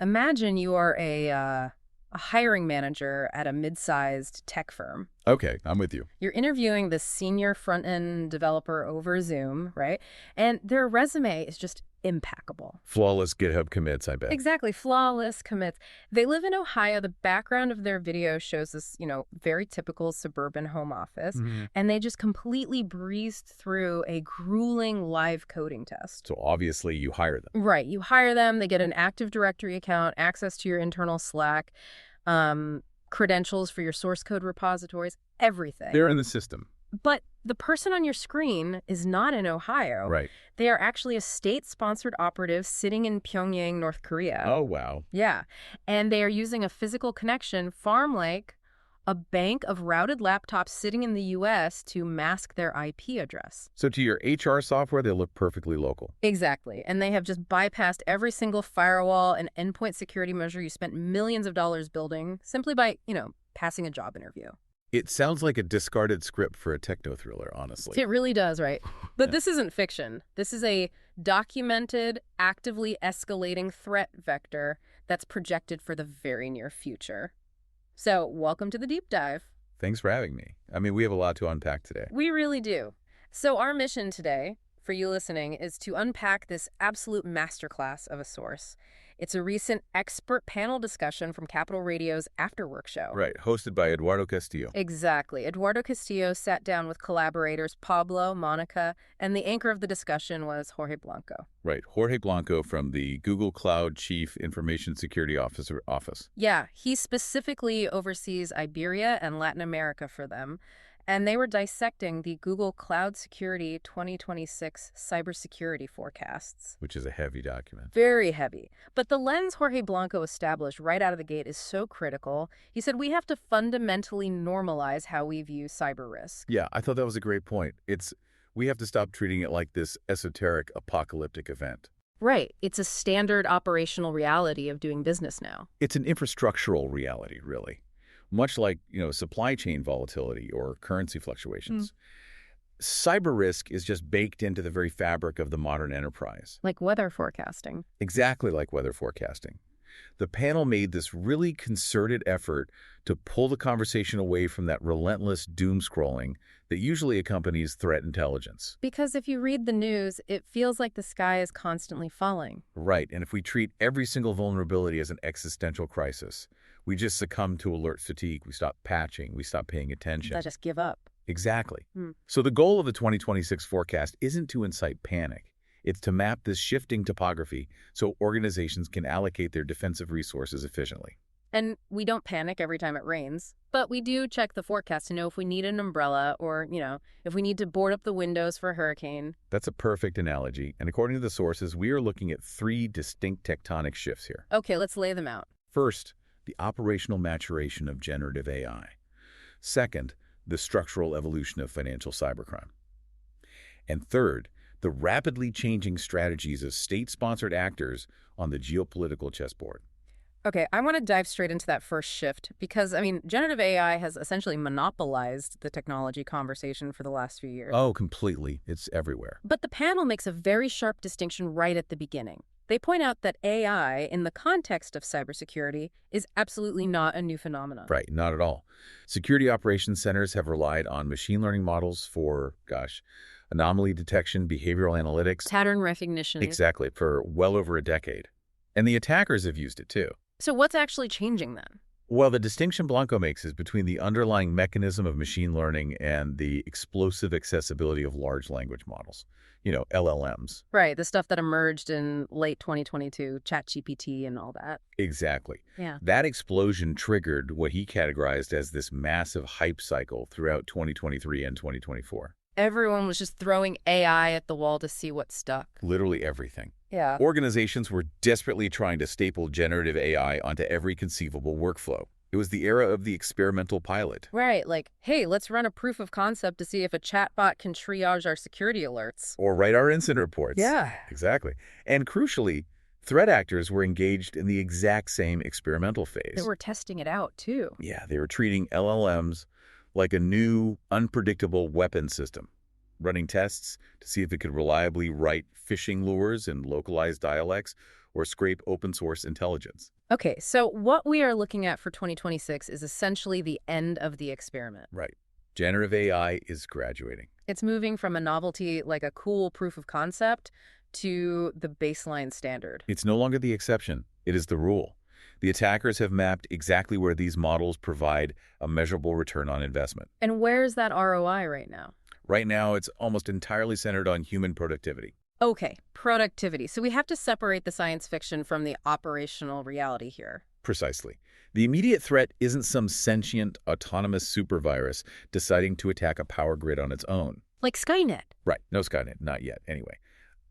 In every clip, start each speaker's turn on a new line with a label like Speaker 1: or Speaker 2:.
Speaker 1: Imagine you are a hiring manager at a mid-sized tech firm.
Speaker 2: Okay, I'm with you.
Speaker 1: You're interviewing the senior front-end developer over Zoom, right? And their resume is just impeccable.
Speaker 2: Flawless GitHub commits, I bet.
Speaker 1: Exactly, flawless commits. They live in Ohio. The background of their video shows this, very typical suburban home office. And they just completely breezed through a grueling live coding test.
Speaker 2: So obviously you hire them.
Speaker 1: Right. You hire them. They get an Active Directory account, access to your internal Slack, credentials for your source code repositories, everything.
Speaker 2: They're in the system.
Speaker 1: But the person on your screen is not in Ohio.
Speaker 2: Right.
Speaker 1: They are actually a state-sponsored operative sitting in Pyongyang, North Korea.
Speaker 2: Oh, wow.
Speaker 1: Yeah. And they are using a physical connection, farm-like, a bank of routed laptops sitting in the U.S. to mask their IP address.
Speaker 2: So to your HR software, they look perfectly local.
Speaker 1: Exactly. And they have just bypassed every single firewall and endpoint security measure you spent millions of dollars building simply by, passing a job interview.
Speaker 2: It sounds like a discarded script for a techno-thriller, honestly.
Speaker 1: It really does, right? But this isn't fiction. This is a documented, actively escalating threat vector that's projected for the very near future. So, welcome to the deep dive.
Speaker 2: Thanks for having me. I mean, we have a lot to unpack today.
Speaker 1: We really do. So, our mission today, for you listening, is to unpack this absolute masterclass of a source. It's a recent expert panel discussion from Capital Radio's After Work show.
Speaker 2: Right, hosted by Eduardo Castillo.
Speaker 1: Exactly. Eduardo Castillo sat down with collaborators Pablo, Monica, and the anchor of the discussion was Jorge Blanco.
Speaker 2: Right, Jorge Blanco from the Google Cloud Chief Information Security Office.
Speaker 1: Yeah, he specifically oversees Iberia and Latin America for them. And they were dissecting the Google Cloud Security 2026 Cybersecurity Forecasts.
Speaker 2: Which is a heavy document.
Speaker 1: Very heavy. But the lens Jorge Blanco established right out of the gate is so critical. He said we have to fundamentally normalize how we view cyber risk.
Speaker 2: Yeah, I thought that was a great point. We have to stop treating it like this esoteric apocalyptic event.
Speaker 1: Right. It's a standard operational reality of doing business now.
Speaker 2: It's an infrastructural reality, really. Much like, supply chain volatility or currency fluctuations. Cyber risk is just baked into the very fabric of the modern enterprise.
Speaker 1: Like weather forecasting.
Speaker 2: Exactly like weather forecasting. The panel made this really concerted effort to pull the conversation away from that relentless doom scrolling that usually accompanies threat intelligence.
Speaker 1: Because if you read the news, it feels like the sky is constantly falling.
Speaker 2: Right, and if we treat every single vulnerability as an existential crisis, we just succumb to alert fatigue. We stop patching. We stop paying attention.
Speaker 1: I just give up.
Speaker 2: Exactly. So the goal of the 2026 forecast isn't to incite panic. It's to map this shifting topography so organizations can allocate their defensive resources efficiently.
Speaker 1: And we don't panic every time it rains, but we do check the forecast to know if we need an umbrella or, if we need to board up the windows for a hurricane.
Speaker 2: That's a perfect analogy. And according to the sources, we are looking at 3 distinct tectonic shifts here.
Speaker 1: Okay, let's lay them out.
Speaker 2: First, the operational maturation of generative AI. Second, the structural evolution of financial cybercrime. And third, the rapidly changing strategies of state-sponsored actors on the geopolitical chessboard.
Speaker 1: Okay, I want to dive straight into that first shift because, generative AI has essentially monopolized the technology conversation for the last few years.
Speaker 2: Oh, completely. It's everywhere.
Speaker 1: But the panel makes a very sharp distinction right at the beginning. They point out that AI, in the context of cybersecurity, is absolutely not a new phenomenon.
Speaker 2: Right, not at all. Security operations centers have relied on machine learning models for, anomaly detection, behavioral analytics.
Speaker 1: Pattern recognition.
Speaker 2: Exactly, for well over a decade. And the attackers have used it too.
Speaker 1: So what's actually changing then?
Speaker 2: Well, the distinction Blanco makes is between the underlying mechanism of machine learning and the explosive accessibility of large language models, LLMs.
Speaker 1: Right, the stuff that emerged in late 2022, ChatGPT and all that.
Speaker 2: Exactly.
Speaker 1: Yeah.
Speaker 2: That explosion triggered what he categorized as this massive hype cycle throughout 2023 and 2024.
Speaker 1: Everyone was just throwing AI at the wall to see what stuck.
Speaker 2: Literally everything.
Speaker 1: Yeah.
Speaker 2: Organizations were desperately trying to staple generative AI onto every conceivable workflow. It was the era of the experimental pilot.
Speaker 1: Right, like, hey, let's run a proof of concept to see if a chatbot can triage our security alerts.
Speaker 2: Or write our incident reports.
Speaker 1: Yeah.
Speaker 2: Exactly. And crucially, threat actors were engaged in the exact same experimental phase.
Speaker 1: They were testing it out, too.
Speaker 2: Yeah, they were treating LLMs like a new, unpredictable weapon system, running tests to see if it could reliably write phishing lures in localized dialects or scrape open-source intelligence.
Speaker 1: Okay, so what we are looking at for 2026 is essentially the end of the experiment.
Speaker 2: Right. Generative AI is graduating.
Speaker 1: It's moving from a novelty, like a cool proof of concept, to the baseline standard.
Speaker 2: It's no longer the exception. It is the rule. The attackers have mapped exactly where these models provide a measurable return on investment.
Speaker 1: And where's that ROI right now?
Speaker 2: Right now, it's almost entirely centered on human productivity.
Speaker 1: Okay, productivity. So we have to separate the science fiction from the operational reality here.
Speaker 2: Precisely. The immediate threat isn't some sentient, autonomous supervirus deciding to attack a power grid on its own.
Speaker 1: Like Skynet.
Speaker 2: Right. No Skynet. Not yet, anyway.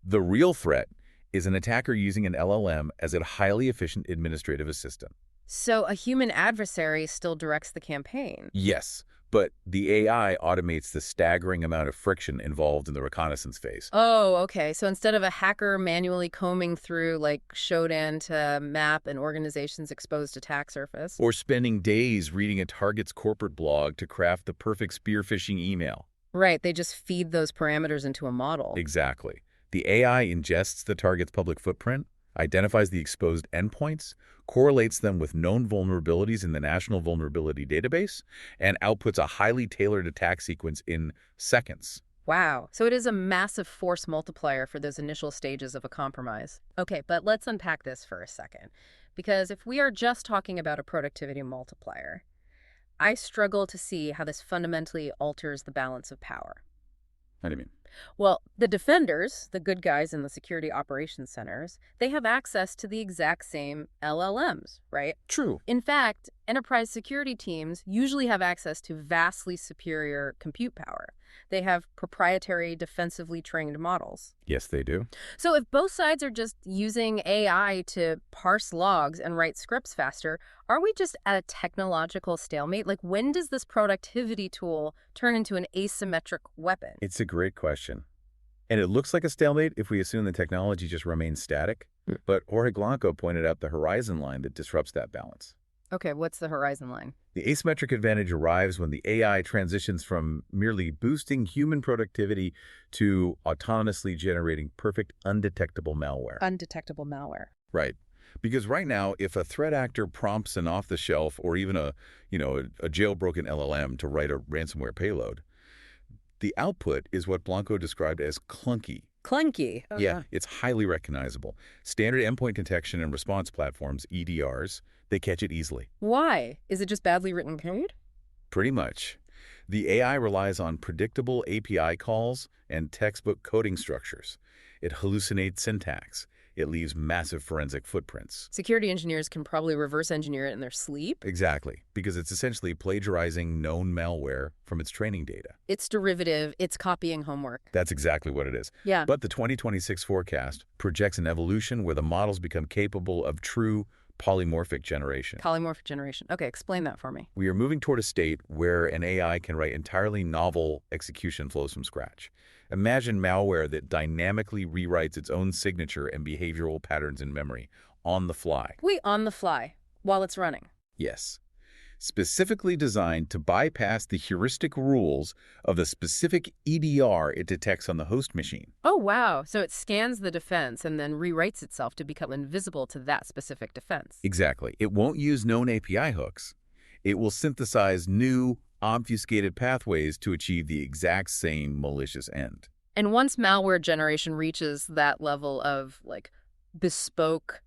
Speaker 2: The real threat is an attacker using an LLM as a highly efficient administrative assistant.
Speaker 1: So a human adversary still directs the campaign.
Speaker 2: Yes, but the AI automates the staggering amount of friction involved in the reconnaissance phase.
Speaker 1: Oh, okay. So instead of a hacker manually combing through like Shodan to map an organization's exposed attack surface.
Speaker 2: Or spending days reading a target's corporate blog to craft the perfect spear phishing email.
Speaker 1: Right, they just feed those parameters into a model.
Speaker 2: Exactly. The AI ingests the target's public footprint, identifies the exposed endpoints, correlates them with known vulnerabilities in the National Vulnerability Database, and outputs a highly tailored attack sequence in seconds.
Speaker 1: Wow. So it is a massive force multiplier for those initial stages of a compromise. Okay, but let's unpack this for a second. Because if we are just talking about a productivity multiplier, I struggle to see how this fundamentally alters the balance of power.
Speaker 2: How do you mean?
Speaker 1: Well, the defenders, the good guys in the security operations centers, they have access to the exact same LLMs, right?
Speaker 2: True.
Speaker 1: In fact, enterprise security teams usually have access to vastly superior compute power. They have proprietary defensively trained models.
Speaker 2: Yes, they do.
Speaker 1: So if both sides are just using AI to parse logs and write scripts faster, are we just at a technological stalemate? Like, when does this productivity tool turn into an asymmetric weapon?
Speaker 2: It's a great question. And it looks like a stalemate if we assume the technology just remains static. But Jorge Blanco pointed out the horizon line that disrupts that balance.
Speaker 1: Okay, what's the horizon line?
Speaker 2: The asymmetric advantage arrives when the AI transitions from merely boosting human productivity to autonomously generating perfect, undetectable malware.
Speaker 1: Undetectable malware.
Speaker 2: Right. Because right now, if a threat actor prompts an off-the-shelf or even a jailbroken LLM to write a ransomware payload, the output is what Blanco described as clunky.
Speaker 1: Clunky. Oh,
Speaker 2: yeah, it's highly recognizable. Standard endpoint detection and response platforms, EDRs, they catch it easily.
Speaker 1: Why? Is it just badly written code?
Speaker 2: Pretty much. The AI relies on predictable API calls and textbook coding structures. It hallucinates syntax. It leaves massive forensic footprints.
Speaker 1: Security engineers can probably reverse engineer it in their sleep.
Speaker 2: Exactly, because it's essentially plagiarizing known malware from its training data.
Speaker 1: It's derivative. It's copying homework.
Speaker 2: That's exactly what it is.
Speaker 1: Yeah.
Speaker 2: But the 2026 forecast projects an evolution where the models become capable of true polymorphic generation.
Speaker 1: Polymorphic generation. Okay, explain that for me.
Speaker 2: We are moving toward a state where an AI can write entirely novel execution flows from scratch. Imagine malware that dynamically rewrites its own signature and behavioral patterns in memory on the fly.
Speaker 1: Wait, on the fly, while it's running.
Speaker 2: Yes. Specifically designed to bypass the heuristic rules of the specific EDR it detects on the host machine.
Speaker 1: Oh, wow. So it scans the defense and then rewrites itself to become invisible to that specific defense.
Speaker 2: Exactly. It won't use known API hooks. It will synthesize new, obfuscated pathways to achieve the exact same malicious end.
Speaker 1: And once malware generation reaches that level of, like, bespoke,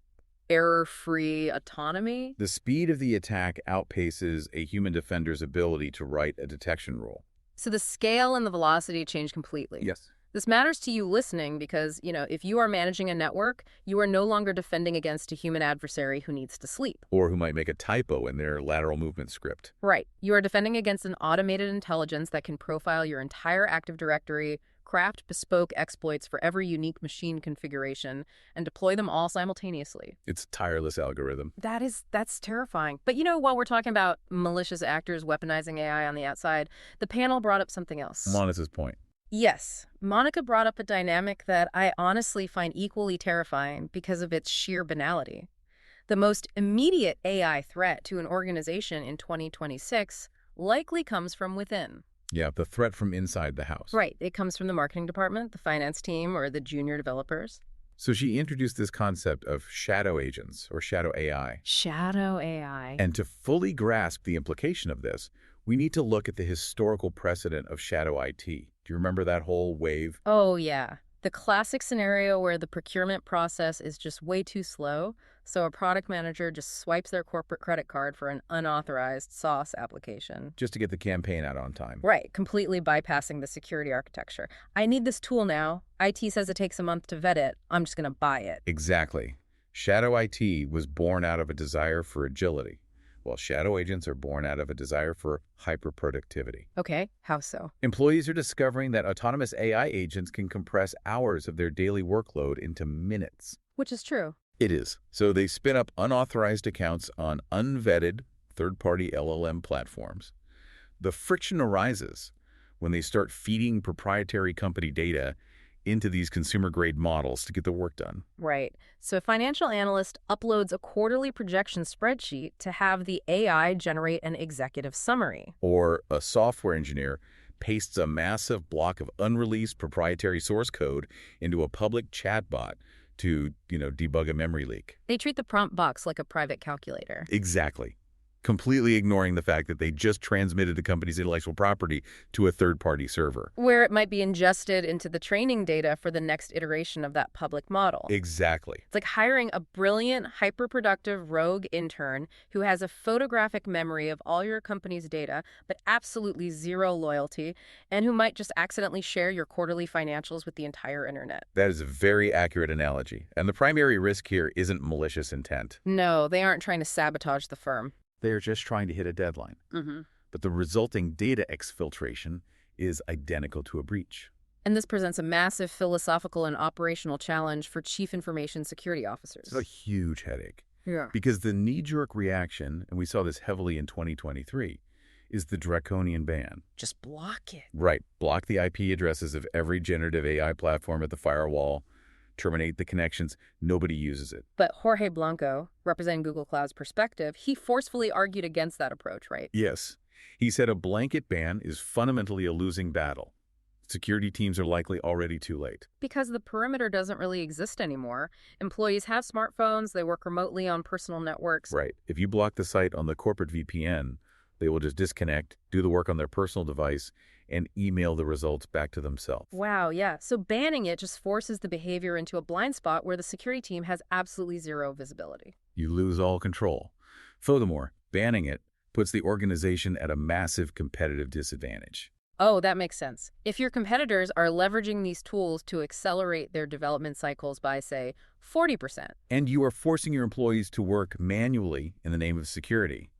Speaker 1: error-free autonomy,
Speaker 2: the speed of the attack outpaces a human defender's ability to write a detection rule.
Speaker 1: So the scale and the velocity change completely.
Speaker 2: Yes.
Speaker 1: This matters to you listening because, if you are managing a network, you are no longer defending against a human adversary who needs to sleep.
Speaker 2: Or who might make a typo in their lateral movement script.
Speaker 1: Right. You are defending against an automated intelligence that can profile your entire Active Directory, craft bespoke exploits for every unique machine configuration, and deploy them all simultaneously.
Speaker 2: It's a tireless algorithm.
Speaker 1: That's terrifying. But while we're talking about malicious actors weaponizing AI on the outside, the panel brought up something else.
Speaker 2: Monica's point.
Speaker 1: Yes. Monica brought up a dynamic that I honestly find equally terrifying because of its sheer banality. The most immediate AI threat to an organization in 2026 likely comes from within.
Speaker 2: Yeah, the threat from inside the house.
Speaker 1: Right. It comes from the marketing department, the finance team, or the junior developers.
Speaker 2: So she introduced this concept of shadow agents, or shadow AI.
Speaker 1: Shadow AI.
Speaker 2: And to fully grasp the implication of this, we need to look at the historical precedent of shadow IT. Do you remember that whole wave?
Speaker 1: Oh, yeah. The classic scenario where the procurement process is just way too slow, so a product manager just swipes their corporate credit card for an unauthorized sauce application.
Speaker 2: Just to get the campaign out on time.
Speaker 1: Right, completely bypassing the security architecture. I need this tool now. IT says it takes a month to vet it. I'm just going to buy it.
Speaker 2: Exactly. Shadow IT was born out of a desire for agility, while shadow agents are born out of a desire for hyperproductivity.
Speaker 1: Okay, how so?
Speaker 2: Employees are discovering that autonomous AI agents can compress hours of their daily workload into minutes.
Speaker 1: Which is true.
Speaker 2: It is. So they spin up unauthorized accounts on unvetted third-party LLM platforms. The friction arises when they start feeding proprietary company data into these consumer-grade models to get the work done.
Speaker 1: Right. So a financial analyst uploads a quarterly projection spreadsheet to have the AI generate an executive summary.
Speaker 2: Or a software engineer pastes a massive block of unreleased proprietary source code into a public chatbot to, debug a memory leak.
Speaker 1: They treat the prompt box like a private calculator.
Speaker 2: Exactly. Completely ignoring the fact that they just transmitted the company's intellectual property to a third-party server.
Speaker 1: Where it might be ingested into the training data for the next iteration of that public model.
Speaker 2: Exactly.
Speaker 1: It's like hiring a brilliant, hyper-productive rogue intern who has a photographic memory of all your company's data, but absolutely zero loyalty, and who might just accidentally share your quarterly financials with the entire internet.
Speaker 2: That is a very accurate analogy. And the primary risk here isn't malicious intent.
Speaker 1: No, they aren't trying to sabotage the firm.
Speaker 2: They are just trying to hit a deadline. But the resulting data exfiltration is identical to a breach.
Speaker 1: And this presents a massive philosophical and operational challenge for chief information security officers.
Speaker 2: It's a huge headache.
Speaker 1: Yeah.
Speaker 2: Because the knee-jerk reaction, and we saw this heavily in 2023, is the draconian ban.
Speaker 1: Just block it.
Speaker 2: Right. Block the IP addresses of every generative AI platform at the firewall. Terminate the connections. Nobody uses it.
Speaker 1: But Jorge Blanco, representing Google Cloud's perspective, he forcefully argued against that approach, right?
Speaker 2: Yes. He said a blanket ban is fundamentally a losing battle. Security teams are likely already too late.
Speaker 1: Because the perimeter doesn't really exist anymore. Employees have smartphones, they work remotely on personal networks.
Speaker 2: Right. If you block the site on the corporate VPN, they will just disconnect, do the work on their personal device, and email the results back to themselves.
Speaker 1: Wow, yeah. So banning it just forces the behavior into a blind spot where the security team has absolutely zero visibility.
Speaker 2: You lose all control. Furthermore, banning it puts the organization at a massive competitive disadvantage.
Speaker 1: Oh, that makes sense. If your competitors are leveraging these tools to accelerate their development cycles by, say, 40%.
Speaker 2: And you are forcing your employees to work manually in the name of security,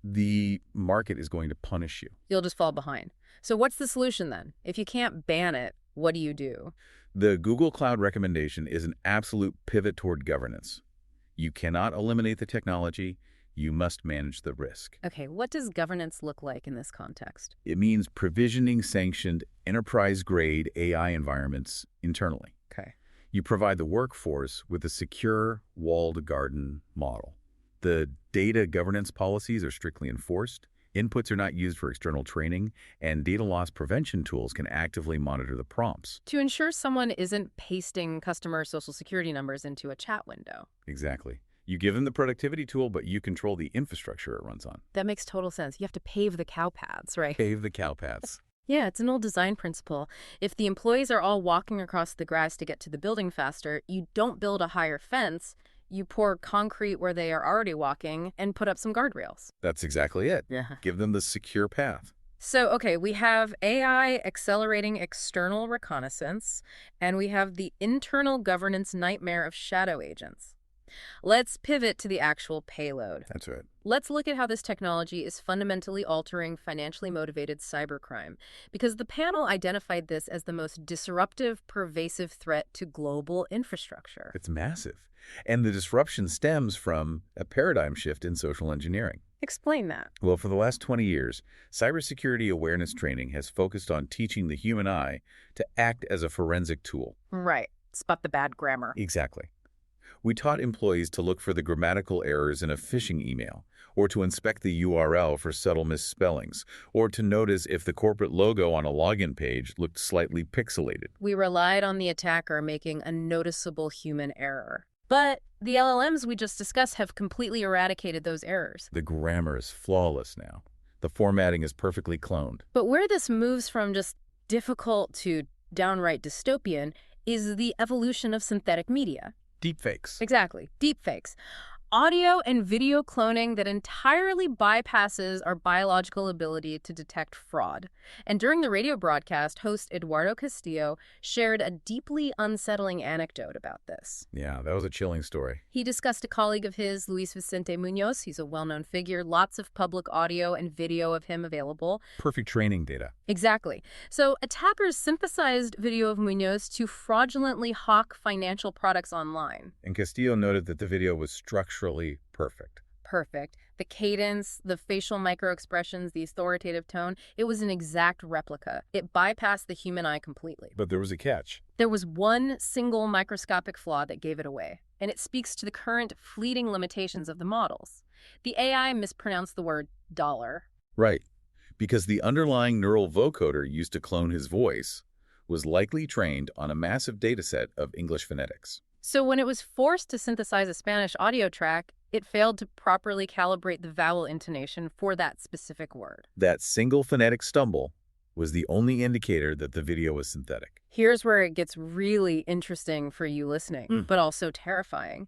Speaker 2: the market is going to punish you.
Speaker 1: You'll just fall behind. So what's the solution then? If you can't ban it, what do you do?
Speaker 2: The Google Cloud recommendation is an absolute pivot toward governance. You cannot eliminate the technology. You must manage the risk.
Speaker 1: Okay, what does governance look like in this context?
Speaker 2: It means provisioning sanctioned enterprise-grade AI environments internally.
Speaker 1: Okay.
Speaker 2: You provide the workforce with a secure walled garden model. The data governance policies are strictly enforced, inputs are not used for external training, and data loss prevention tools can actively monitor the prompts.
Speaker 1: To ensure someone isn't pasting customer social security numbers into a chat window.
Speaker 2: Exactly. You give them the productivity tool, but you control the infrastructure it runs on.
Speaker 1: That makes total sense. You have to pave the cow paths, right?
Speaker 2: Pave the cow paths.
Speaker 1: Yeah, it's an old design principle. If the employees are all walking across the grass to get to the building faster, you don't build a higher fence. You pour concrete where they are already walking and put up some guardrails.
Speaker 2: That's exactly it.
Speaker 1: Yeah.
Speaker 2: Give them the secure path.
Speaker 1: So, okay, we have AI accelerating external reconnaissance, and we have the internal governance nightmare of shadow agents. Let's pivot to the actual payload.
Speaker 2: That's right.
Speaker 1: Let's look at how this technology is fundamentally altering financially motivated cybercrime, because the panel identified this as the most disruptive, pervasive threat to global infrastructure.
Speaker 2: It's massive. And the disruption stems from a paradigm shift in social engineering.
Speaker 1: Explain that.
Speaker 2: Well, for the last 20 years, cybersecurity awareness training has focused on teaching the human eye to act as a forensic tool.
Speaker 1: Right. Spot the bad grammar.
Speaker 2: Exactly. We taught employees to look for the grammatical errors in a phishing email, or to inspect the URL for subtle misspellings, or to notice if the corporate logo on a login page looked slightly pixelated.
Speaker 1: We relied on the attacker making a noticeable human error. But the LLMs we just discussed have completely eradicated those errors.
Speaker 2: The grammar is flawless now. The formatting is perfectly cloned.
Speaker 1: But where this moves from just difficult to downright dystopian is the evolution of synthetic media.
Speaker 2: Deepfakes.
Speaker 1: Exactly, deepfakes. Audio and video cloning that entirely bypasses our biological ability to detect fraud. And during the radio broadcast, host Eduardo Castillo shared a deeply unsettling anecdote about this.
Speaker 2: Yeah, that was a chilling story.
Speaker 1: He discussed a colleague of his, Luis Vicente Munoz. He's a well-known figure, lots of public audio and video of him available.
Speaker 2: Perfect training data.
Speaker 1: Exactly. So attackers synthesized video of Munoz to fraudulently hawk financial products online.
Speaker 2: And Castillo noted that the video was structurally perfect.
Speaker 1: Perfect. The cadence, the facial microexpressions, the authoritative tone, it was an exact replica. It bypassed the human eye completely.
Speaker 2: But there was a catch.
Speaker 1: There was one single microscopic flaw that gave it away, and it speaks to the current fleeting limitations of the models. The AI mispronounced the word dollar.
Speaker 2: Right. Because the underlying neural vocoder used to clone his voice was likely trained on a massive dataset of English phonetics.
Speaker 1: So when it was forced to synthesize a Spanish audio track, it failed to properly calibrate the vowel intonation for that specific word.
Speaker 2: That single phonetic stumble was the only indicator that the video was synthetic.
Speaker 1: Here's where it gets really interesting for you listening, but also terrifying.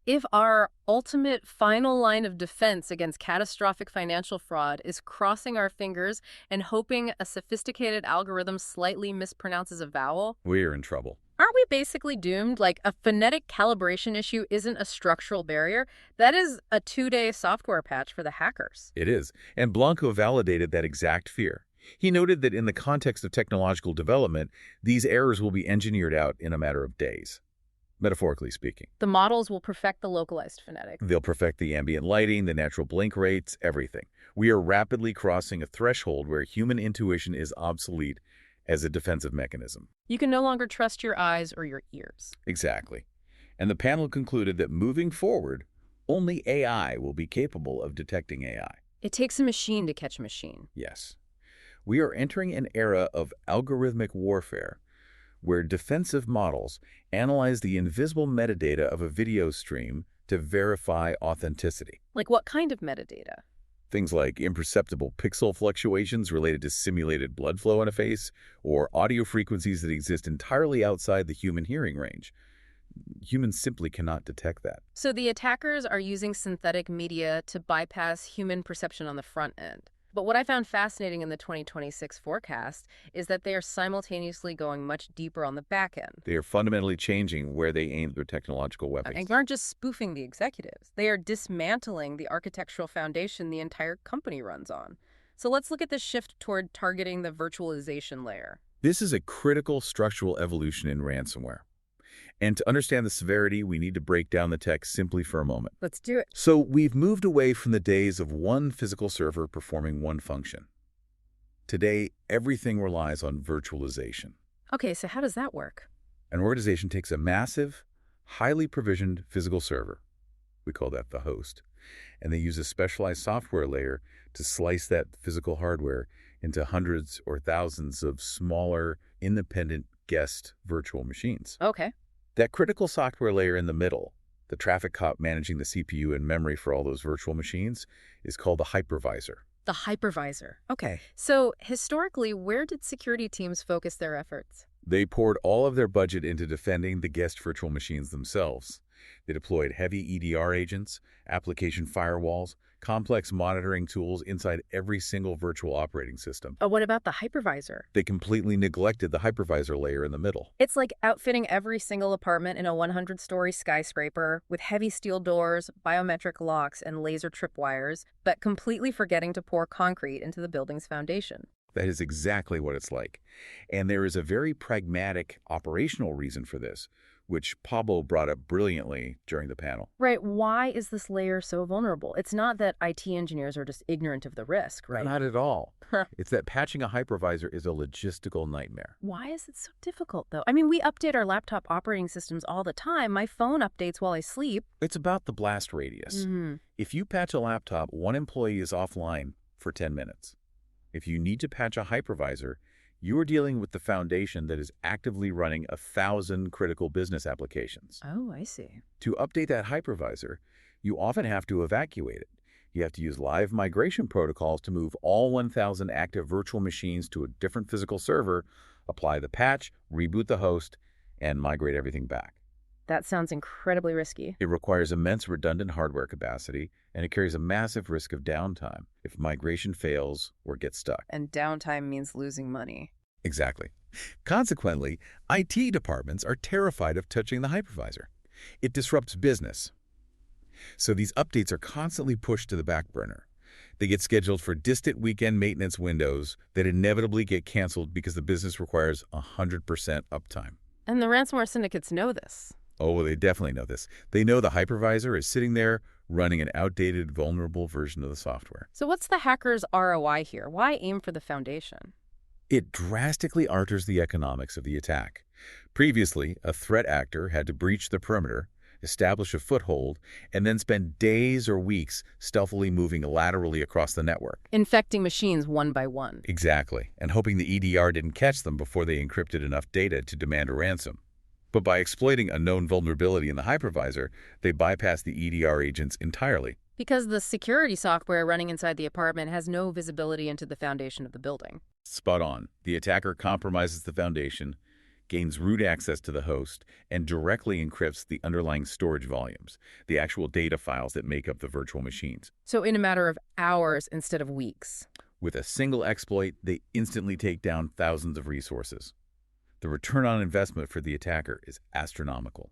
Speaker 1: If our ultimate final line of defense against catastrophic financial fraud is crossing our fingers and hoping a sophisticated algorithm slightly mispronounces a vowel,
Speaker 2: We're in trouble.
Speaker 1: aren't we basically doomed? Like, a phonetic calibration issue isn't a structural barrier. That is a 2-day software patch for the hackers.
Speaker 2: It is. And Blanco validated that exact fear. He noted that in the context of technological development, these errors will be engineered out in a matter of days, metaphorically speaking.
Speaker 1: The models will perfect the localized phonetic.
Speaker 2: They'll perfect the ambient lighting, the natural blink rates, everything. We are rapidly crossing a threshold where human intuition is obsolete as a defensive mechanism.
Speaker 1: You can no longer trust your eyes or your ears.
Speaker 2: Exactly. And the panel concluded that moving forward, only AI will be capable of detecting AI.
Speaker 1: It takes a machine to catch a machine.
Speaker 2: Yes. We are entering an era of algorithmic warfare where defensive models analyze the invisible metadata of a video stream to verify authenticity.
Speaker 1: Like what kind of metadata?
Speaker 2: Things like imperceptible pixel fluctuations related to simulated blood flow in a face, or audio frequencies that exist entirely outside the human hearing range. Humans simply cannot detect that.
Speaker 1: So the attackers are using synthetic media to bypass human perception on the front end. But what I found fascinating in the 2026 forecast is that they are simultaneously going much deeper on the back end.
Speaker 2: They are fundamentally changing where they aim their technological weapons.
Speaker 1: And they aren't just spoofing the executives. They are dismantling the architectural foundation the entire company runs on. So let's look at this shift toward targeting the virtualization layer.
Speaker 2: This is a critical structural evolution in ransomware. And to understand the severity, we need to break down the tech simply for a moment.
Speaker 1: Let's do it.
Speaker 2: So we've moved away from the days of one physical server performing one function. Today, everything relies on virtualization.
Speaker 1: Okay, so how does that work?
Speaker 2: An organization takes a massive, highly provisioned physical server, we call that the host, and they use a specialized software layer to slice that physical hardware into hundreds or thousands of smaller, independent guest virtual machines.
Speaker 1: Okay.
Speaker 2: That critical software layer in the middle, the traffic cop managing the CPU and memory for all those virtual machines, is called the hypervisor.
Speaker 1: The hypervisor. Okay. So historically, where did security teams focus their efforts?
Speaker 2: They poured all of their budget into defending the guest virtual machines themselves. They deployed heavy EDR agents, application firewalls, complex monitoring tools inside every single virtual operating system.
Speaker 1: Oh, what about the hypervisor?
Speaker 2: They completely neglected the hypervisor layer in the middle.
Speaker 1: It's like outfitting every single apartment in a 100-story skyscraper with heavy steel doors, biometric locks, and laser tripwires, but completely forgetting to pour concrete into the building's foundation.
Speaker 2: That is exactly what it's like. And there is a very pragmatic operational reason for this, which Pablo brought up brilliantly during the panel.
Speaker 1: Right. Why is this layer so vulnerable? It's not that IT engineers are just ignorant of the risk, right?
Speaker 2: Not at all. It's that patching a hypervisor is a logistical nightmare.
Speaker 1: Why is it so difficult, though? I mean, we update our laptop operating systems all the time. My phone updates while I sleep.
Speaker 2: It's about the blast radius. If you patch a laptop, one employee is offline for 10 minutes. If you need to patch a hypervisor, you are dealing with the foundation that is actively running 1,000 critical business applications.
Speaker 1: Oh, I see.
Speaker 2: To update that hypervisor, you often have to evacuate it. You have to use live migration protocols to move all 1,000 active virtual machines to a different physical server, apply the patch, reboot the host, and migrate everything back.
Speaker 1: That sounds incredibly risky.
Speaker 2: It requires immense redundant hardware capacity, and it carries a massive risk of downtime if migration fails or gets stuck.
Speaker 1: And downtime means losing money.
Speaker 2: Exactly. Consequently, IT departments are terrified of touching the hypervisor. It disrupts business. So these updates are constantly pushed to the back burner. They get scheduled for distant weekend maintenance windows that inevitably get canceled because the business requires 100% uptime.
Speaker 1: And the ransomware syndicates know this.
Speaker 2: Oh, well, they definitely know this. They know the hypervisor is sitting there running an outdated, vulnerable version of the software.
Speaker 1: So what's the hacker's ROI here? Why aim for the foundation?
Speaker 2: It drastically alters the economics of the attack. Previously, a threat actor had to breach the perimeter, establish a foothold, and then spend days or weeks stealthily moving laterally across the network.
Speaker 1: Infecting machines one by one.
Speaker 2: Exactly, and hoping the EDR didn't catch them before they encrypted enough data to demand a ransom. But by exploiting a known vulnerability in the hypervisor, they bypass the EDR agents entirely.
Speaker 1: Because the security software running inside the apartment has no visibility into the foundation of the building.
Speaker 2: Spot on. The attacker compromises the foundation, gains root access to the host, and directly encrypts the underlying storage volumes, the actual data files that make up the virtual machines.
Speaker 1: So in a matter of hours instead of weeks.
Speaker 2: With a single exploit, they instantly take down thousands of resources. The return on investment for the attacker is astronomical.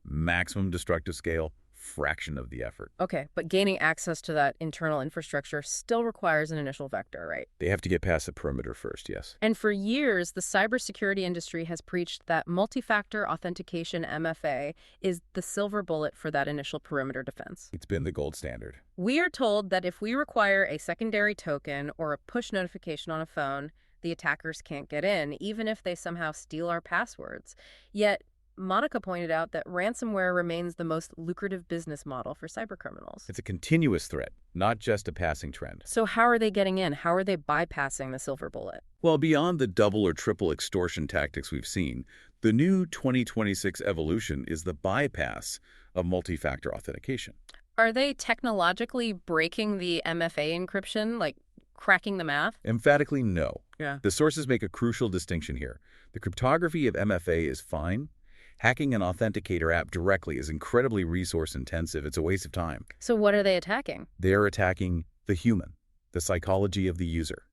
Speaker 2: Maximum destructive scale, fraction of the effort.
Speaker 1: Okay, but gaining access to that internal infrastructure still requires an initial vector, right?
Speaker 2: They have to get past the perimeter first, yes.
Speaker 1: And for years, the cybersecurity industry has preached that multi-factor authentication, MFA, is the silver bullet for that initial perimeter defense.
Speaker 2: It's been the gold standard.
Speaker 1: We are told that if we require a secondary token or a push notification on a phone, the attackers can't get in, even if they somehow steal our passwords. Yet, Monica pointed out that ransomware remains the most lucrative business model for cybercriminals.
Speaker 2: It's a continuous threat, not just a passing trend.
Speaker 1: So how are they getting in? How are they bypassing the silver bullet?
Speaker 2: Well, beyond the double or triple extortion tactics we've seen, the new 2026 evolution is the bypass of multi-factor authentication.
Speaker 1: Are they technologically breaking the MFA encryption, like cracking the math?
Speaker 2: Emphatically no.
Speaker 1: Yeah.
Speaker 2: The sources make a crucial distinction here. The cryptography of MFA is fine. Hacking an authenticator app directly is incredibly resource-intensive. It's a waste of time.
Speaker 1: So what are they attacking?
Speaker 2: They're attacking the human, the psychology of the user.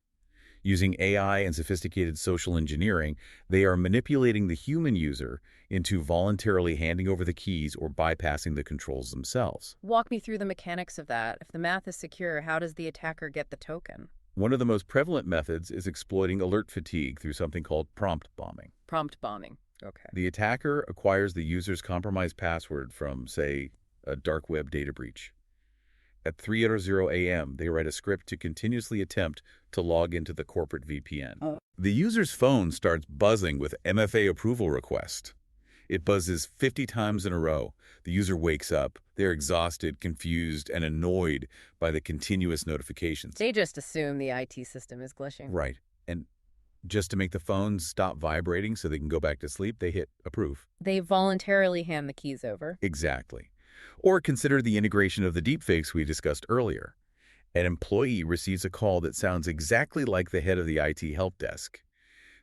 Speaker 2: Using AI and sophisticated social engineering, they are manipulating the human user into voluntarily handing over the keys or bypassing the controls themselves.
Speaker 1: Walk me through the mechanics of that. If the math is secure, how does the attacker get the token?
Speaker 2: One of the most prevalent methods is exploiting alert fatigue through something called prompt bombing.
Speaker 1: Prompt bombing. Okay.
Speaker 2: The attacker acquires the user's compromised password from, say, a dark web data breach. At 3:00 a.m., they write a script to continuously attempt to log into the corporate VPN. The user's phone starts buzzing with MFA approval request. It buzzes 50 times in a row. The user wakes up. They're exhausted, confused, and annoyed by the continuous notifications.
Speaker 1: They just assume the IT system is glitching.
Speaker 2: Right. And just to make the phone stop vibrating so they can go back to sleep, they hit approve.
Speaker 1: They voluntarily hand the keys over.
Speaker 2: Exactly. Or consider the integration of the deepfakes we discussed earlier. An employee receives a call that sounds exactly like the head of the IT help desk.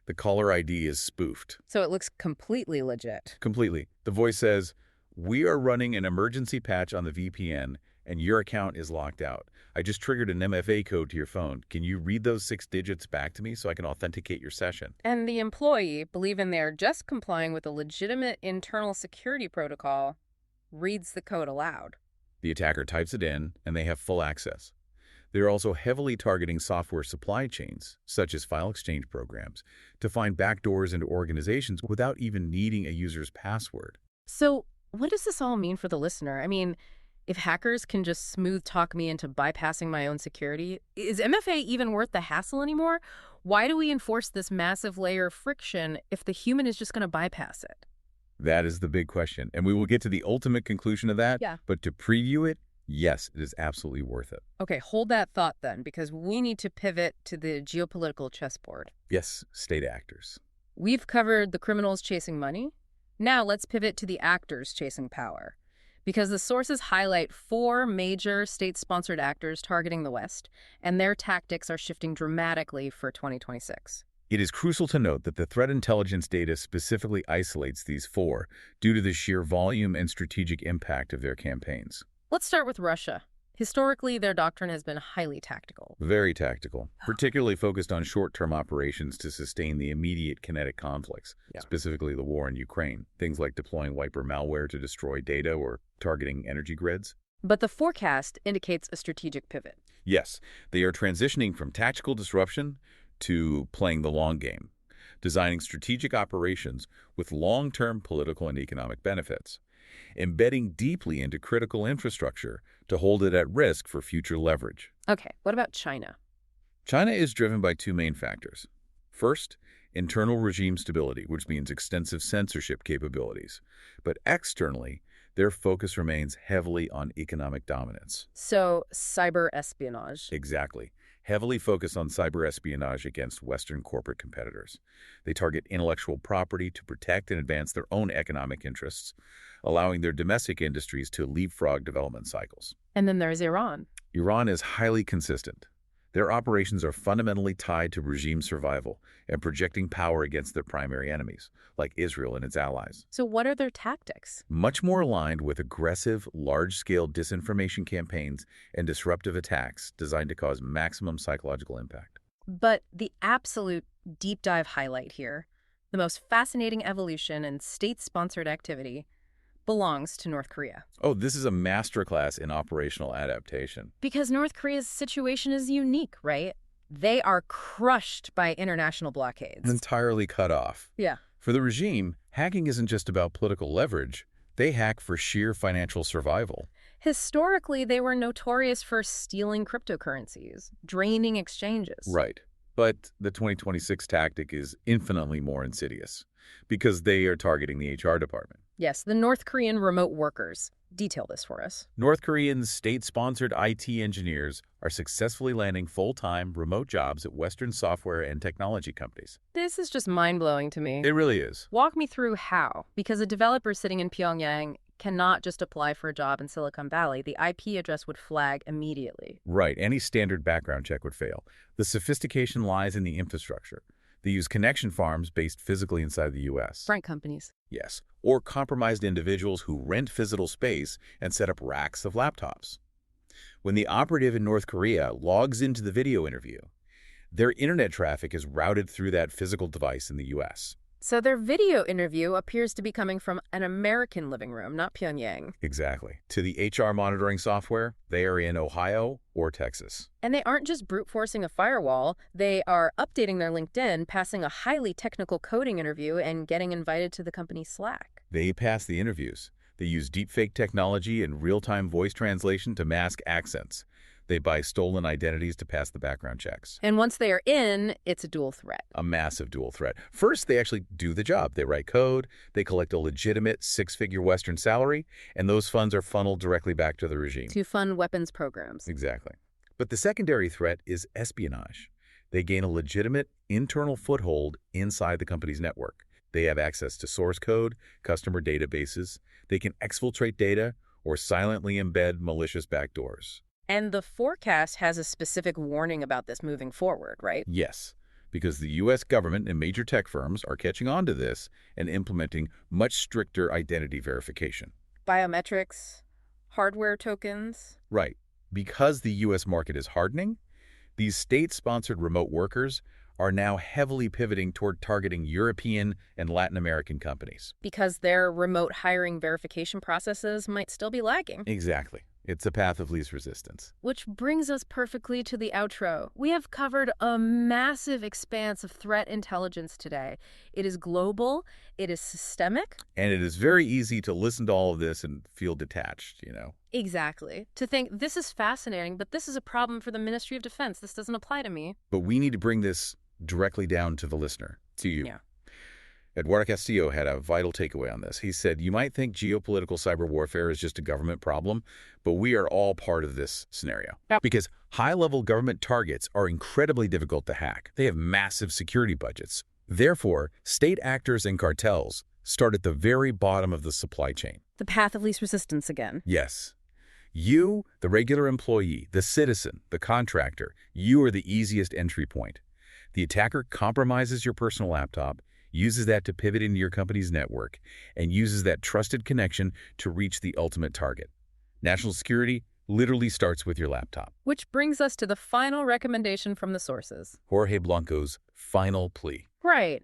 Speaker 2: The caller ID is spoofed.
Speaker 1: So it looks completely legit.
Speaker 2: Completely. The voice says, "We are running an emergency patch on the VPN, and your account is locked out. I just triggered an MFA code to your phone. Can you read those 6 digits back to me so I can authenticate your session?"
Speaker 1: And the employee, believing they're just complying with a legitimate internal security protocol, reads the code aloud.
Speaker 2: The attacker types it in, and they have full access. They're also heavily targeting software supply chains, such as file exchange programs, to find backdoors into organizations without even needing a user's password.
Speaker 1: So what does this all mean for the listener? I mean, if hackers can just smooth talk me into bypassing my own security, is MFA even worth the hassle anymore? Why do we enforce this massive layer of friction if the human is just going to bypass it?
Speaker 2: That is the big question, and we will get to the ultimate conclusion of that.
Speaker 1: Yeah.
Speaker 2: But to preview it, yes, it is absolutely worth it.
Speaker 1: Okay, hold that thought then, because we need to pivot to the geopolitical chessboard.
Speaker 2: Yes, state actors.
Speaker 1: We've covered the criminals chasing money. Now let's pivot to the actors chasing power. Because the sources highlight 4 major state-sponsored actors targeting the West, and their tactics are shifting dramatically for 2026.
Speaker 2: It is crucial to note that the threat intelligence data specifically isolates these 4 due to the sheer volume and strategic impact of their campaigns.
Speaker 1: Let's start with Russia. Historically, their doctrine has been highly tactical.
Speaker 2: Very tactical, particularly focused on short-term operations to sustain the immediate kinetic conflicts, specifically the war in Ukraine, things like deploying wiper malware to destroy data or targeting energy grids.
Speaker 1: But the forecast indicates a strategic pivot.
Speaker 2: Yes, they are transitioning from tactical disruption to playing the long game, designing strategic operations with long-term political and economic benefits, embedding deeply into critical infrastructure to hold it at risk for future leverage.
Speaker 1: Okay, what about China?
Speaker 2: China is driven by 2 main factors. First, internal regime stability, which means extensive censorship capabilities. But externally, their focus remains heavily on economic dominance.
Speaker 1: So, cyber espionage.
Speaker 2: Exactly. Heavily focused on cyber espionage against Western corporate competitors. They target intellectual property to protect and advance their own economic interests, allowing their domestic industries to leapfrog development cycles.
Speaker 1: And then there's Iran.
Speaker 2: Iran is highly consistent. Their operations are fundamentally tied to regime survival and projecting power against their primary enemies, like Israel and its allies.
Speaker 1: So what are their tactics?
Speaker 2: Much more aligned with aggressive, large-scale disinformation campaigns and disruptive attacks designed to cause maximum psychological impact.
Speaker 1: But the absolute deep dive highlight here, the most fascinating evolution in state-sponsored activity, belongs to North Korea.
Speaker 2: Oh, this is a masterclass in operational adaptation.
Speaker 1: Because North Korea's situation is unique, right? They are crushed by international blockades.
Speaker 2: Entirely cut off.
Speaker 1: Yeah.
Speaker 2: For the regime, hacking isn't just about political leverage. They hack for sheer financial survival.
Speaker 1: Historically, they were notorious for stealing cryptocurrencies, draining exchanges.
Speaker 2: Right. But the 2026 tactic is infinitely more insidious because they are targeting the HR department.
Speaker 1: Yes, the North Korean remote workers. Detail this for us.
Speaker 2: North Korean state-sponsored IT engineers are successfully landing full-time remote jobs at Western software and technology companies.
Speaker 1: This is just mind-blowing to me.
Speaker 2: It really is.
Speaker 1: Walk me through how. Because a developer sitting in Pyongyang cannot just apply for a job in Silicon Valley. The IP address would flag immediately.
Speaker 2: Right. Any standard background check would fail. The sophistication lies in the infrastructure. They use connection farms based physically inside the U.S.
Speaker 1: Front companies.
Speaker 2: Yes. Or compromised individuals who rent physical space and set up racks of laptops. When the operative in North Korea logs into the video interview, their internet traffic is routed through that physical device in the U.S.
Speaker 1: So their video interview appears to be coming from an American living room, not Pyongyang.
Speaker 2: Exactly. To the HR monitoring software, they are in Ohio or Texas.
Speaker 1: And they aren't just brute forcing a firewall. They are updating their LinkedIn, passing a highly technical coding interview, and getting invited to the company's Slack.
Speaker 2: They pass the interviews. They use deepfake technology and real-time voice translation to mask accents. They buy stolen identities to pass the background checks.
Speaker 1: And once they are in, it's a dual threat.
Speaker 2: A massive dual threat. First, they actually do the job. They write code, they collect a legitimate 6-figure Western salary, and those funds are funneled directly back to the regime.
Speaker 1: To fund weapons programs.
Speaker 2: Exactly. But the secondary threat is espionage. They gain a legitimate internal foothold inside the company's network. They have access to source code, customer databases. They can exfiltrate data or silently embed malicious backdoors.
Speaker 1: And the forecast has a specific warning about this moving forward, right?
Speaker 2: Yes, because the U.S. government and major tech firms are catching on to this and implementing much stricter identity verification.
Speaker 1: Biometrics, hardware tokens.
Speaker 2: Right. Because the U.S. market is hardening, these state-sponsored remote workers are now heavily pivoting toward targeting European and Latin American companies.
Speaker 1: Because their remote hiring verification processes might still be lagging.
Speaker 2: Exactly. It's a path of least resistance.
Speaker 1: Which brings us perfectly to the outro. We have covered a massive expanse of threat intelligence today. It is global, it is systemic.
Speaker 2: And it is very easy to listen to all of this and feel detached.
Speaker 1: Exactly. To think, this is fascinating, but this is a problem for the Ministry of Defense. This doesn't apply to me.
Speaker 2: But we need to bring this directly down to the listener, to you.
Speaker 1: Yeah.
Speaker 2: Eduardo Castillo had a vital takeaway on this. He said, you might think geopolitical cyber warfare is just a government problem, but we are all part of this scenario.
Speaker 1: Yep.
Speaker 2: Because high-level government targets are incredibly difficult to hack. They have massive security budgets. Therefore, state actors and cartels start at the very bottom of the supply chain.
Speaker 1: The path of least resistance again.
Speaker 2: Yes. You, the regular employee, the citizen, the contractor, you are the easiest entry point. The attacker compromises your personal laptop, uses that to pivot into your company's network, and uses that trusted connection to reach the ultimate target. National security literally starts with your laptop.
Speaker 1: Which brings us to the final recommendation from the sources.
Speaker 2: Jorge Blanco's final plea.
Speaker 1: Right.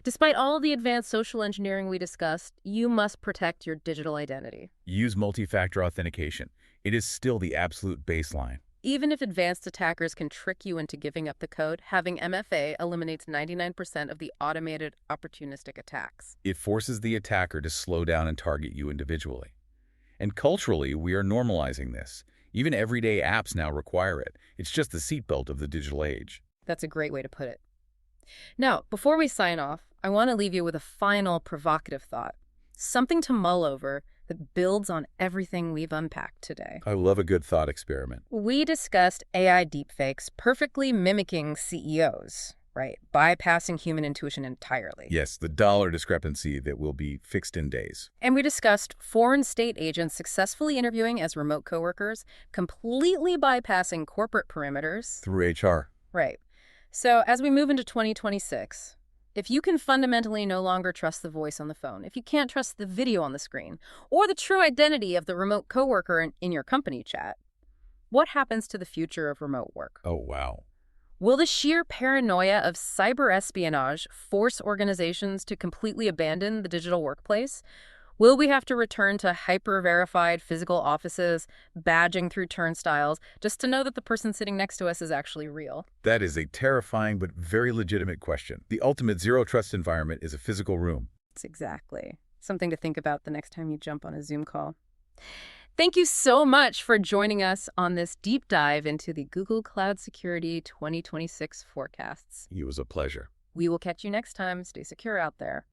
Speaker 1: Despite all the advanced social engineering we discussed, you must protect your digital identity.
Speaker 2: Use multi-factor authentication. It is still the absolute baseline.
Speaker 1: Even if advanced attackers can trick you into giving up the code, having MFA eliminates 99% of the automated opportunistic attacks.
Speaker 2: It forces the attacker to slow down and target you individually. And culturally, we are normalizing this. Even everyday apps now require it. It's just the seatbelt of the digital age.
Speaker 1: That's a great way to put it. Now, before we sign off, I want to leave you with a final provocative thought. Something to mull over that builds on everything we've unpacked today.
Speaker 2: I love a good thought experiment.
Speaker 1: We discussed AI deepfakes perfectly mimicking CEOs, right? Bypassing human intuition entirely.
Speaker 2: Yes, the dollar discrepancy that will be fixed in days.
Speaker 1: And we discussed foreign state agents successfully interviewing as remote coworkers, completely bypassing corporate perimeters.
Speaker 2: Through HR.
Speaker 1: Right. So as we move into 2026, if you can fundamentally no longer trust the voice on the phone, if you can't trust the video on the screen, or the true identity of the remote coworker in your company chat, what happens to the future of remote work?
Speaker 2: Oh, wow.
Speaker 1: Will the sheer paranoia of cyber espionage force organizations to completely abandon the digital workplace? Will we have to return to hyper-verified physical offices, badging through turnstiles, just to know that the person sitting next to us is actually real?
Speaker 2: That is a terrifying but very legitimate question. The ultimate zero-trust environment is a physical room.
Speaker 1: It's exactly something to think about the next time you jump on a Zoom call. Thank you so much for joining us on this deep dive into the Google Cloud Security 2026 forecasts.
Speaker 2: It was a pleasure.
Speaker 1: We will catch you next time. Stay secure out there.